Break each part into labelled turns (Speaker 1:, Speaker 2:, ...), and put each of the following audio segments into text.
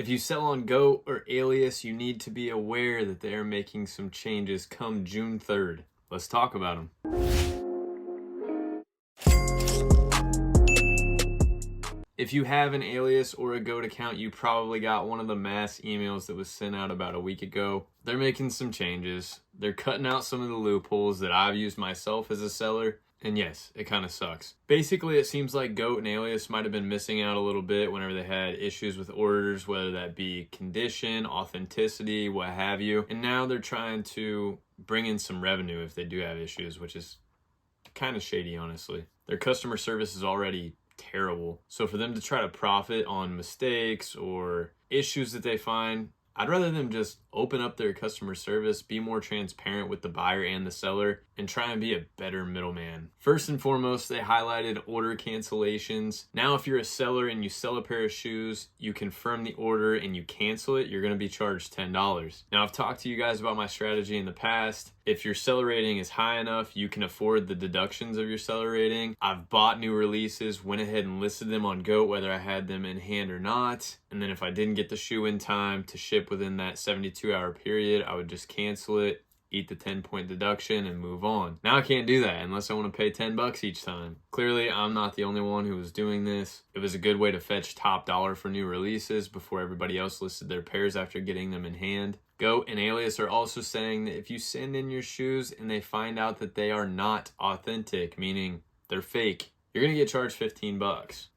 Speaker 1: If you sell on Goat or Alias, you need to be aware that they are making some changes come June 3rd. Let's talk about them. If you have an Alias or a Goat account, you probably got one of the mass emails that was sent out about a week ago. They're making some changes. They're cutting out some of the loopholes that I've used myself as a seller. And yes, it kind of sucks. Basically, it seems like Goat and Alias might have been missing out a little bit whenever they had issues with orders, whether that be condition, authenticity, what have you. And now they're trying to bring in some revenue if they do have issues, which is kind of shady, honestly. Their customer service is already terrible. So for them to try to profit on mistakes or issues that they find, I'd rather them just open up their customer service, be more transparent with the buyer and the seller, and try and be a better middleman. First and foremost, they highlighted order cancellations. Now, if you're a seller and you sell a pair of shoes, you confirm the order and you cancel it, you're going to be charged $10. Now, I've talked to you guys about my strategy in the past. If your seller rating is high enough, you can afford the deductions of your seller rating. I've bought new releases, went ahead and listed them on Goat, whether I had them in hand or not. And then if I didn't get the shoe in time to ship within that 72-hour period, I would just cancel it, eat the 10-point deduction, and move on. Now I can't do that unless I want to pay $10 each time. Clearly, I'm not the only one who was doing this. It was a good way to fetch top dollar for new releases before everybody else listed their pairs after getting them in hand. Goat and Alias are also saying that if you send in your shoes and they find out that they are not authentic, meaning they're fake, you're going to get charged $15.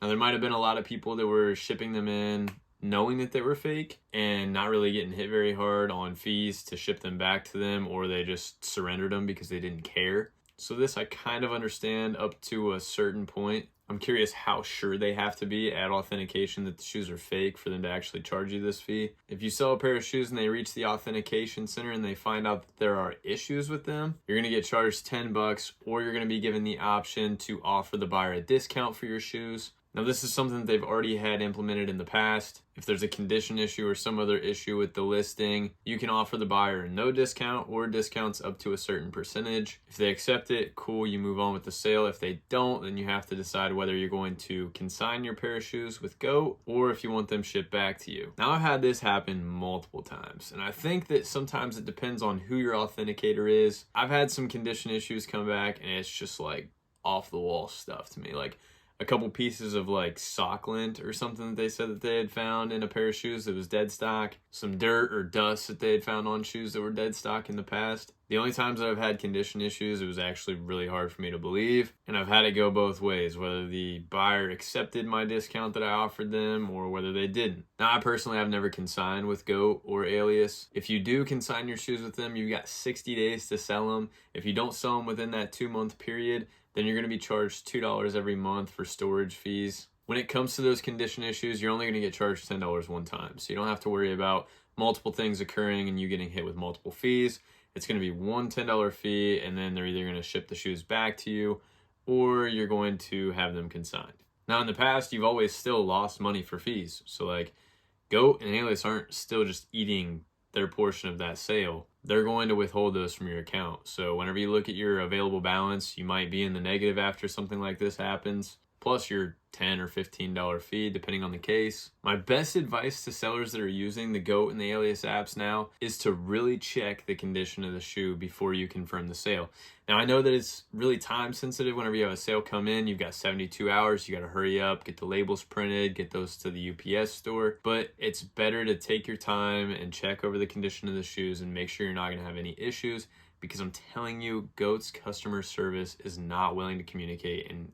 Speaker 1: Now, there might have been a lot of people that were shipping them in knowing that they were fake and not really getting hit very hard on fees to ship them back to them, or they just surrendered them because they didn't care. So this I kind of understand up to a certain point. I'm curious how sure they have to be at authentication that the shoes are fake for them to actually charge you this fee. If you sell a pair of shoes and they reach the authentication center and they find out that there are issues with them, you're going to get charged $10, or you're going to be given the option to offer the buyer a discount for your shoes. Now, this is something that they've already had implemented in the past. If there's a condition issue or some other issue with the listing, you can offer the buyer no discount or discounts up to a certain percentage. If they accept it, cool, you move on with the sale. If they don't, then you have to decide whether you're going to consign your pair of shoes with Goat or if you want them shipped back to you. Now, I've had this happen multiple times, and I think that sometimes it depends on who your authenticator is. I've had some condition issues come back, and it's just like off the wall stuff to me. Like, a couple pieces of like sock lint or something that they said that they had found in a pair of shoes that was dead stock, some dirt or dust that they had found on shoes that were dead stock in the past. The only times that I've had condition issues, it was actually really hard for me to believe, and I've had it go both ways, whether the buyer accepted my discount that I offered them or whether they didn't. Now, I personally have never consigned with Goat or Alias. If you do consign your shoes with them, you've got 60 days to sell them. If you don't sell them within that 2-month period, then you're going to be charged $2 every month for storage fees. When it comes to those condition issues, you're only going to get charged $10 one time. So you don't have to worry about multiple things occurring and you getting hit with multiple fees. It's going to be one $10 fee, and then they're either going to ship the shoes back to you or you're going to have them consigned. Now, in the past, you've always still lost money for fees. So like Goat and Alias aren't still just eating their portion of that sale. They're going to withhold those from your account. So whenever you look at your available balance, you might be in the negative after something like this happens, plus your $10 or $15 fee, depending on the case. My best advice to sellers that are using the Goat and the Alias apps now is to really check the condition of the shoe before you confirm the sale. Now, I know that it's really time sensitive. Whenever you have a sale come in, you've got 72 hours. You got to hurry up, get the labels printed, get those to the UPS store. But it's better to take your time and check over the condition of the shoes and make sure you're not going to have any issues, because I'm telling you, Goat's customer service is not willing to communicate, and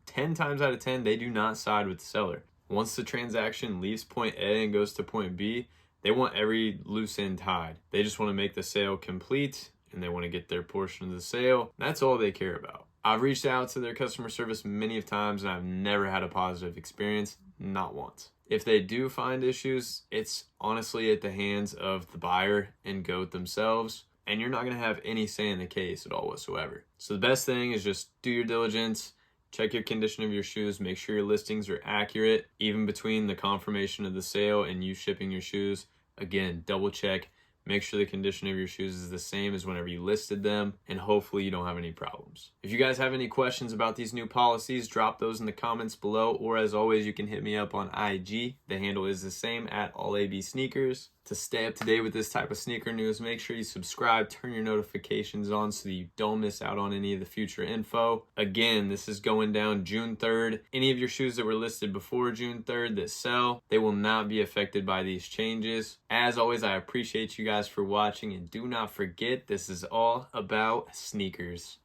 Speaker 1: 10 times out of 10, they do not side with the seller. Once the transaction leaves point A and goes to point B, they want every loose end tied. They just want to make the sale complete and they want to get their portion of the sale. That's all they care about. I've reached out to their customer service many of times and I've never had a positive experience, not once. If they do find issues, it's honestly at the hands of the buyer and Goat themselves, and you're not going to have any say in the case at all whatsoever. So the best thing is just do your diligence. Check your condition of your shoes, make sure your listings are accurate, even between the confirmation of the sale and you shipping your shoes. Again, double check, Make sure the condition of your shoes is the same as whenever you listed them, and hopefully you don't have any problems. If you guys have any questions about these new policies, drop those in the comments below, or as always, you can hit me up on IG. The handle is the same, at AllABSneakers. To stay up to date with this type of sneaker news, make sure you subscribe, turn your notifications on so that you don't miss out on any of the future info. Again, this is going down June 3rd. Any of your shoes that were listed before June 3rd that sell, they will not be affected by these changes. As always, I appreciate you guys for watching, and do not forget, this is all about sneakers.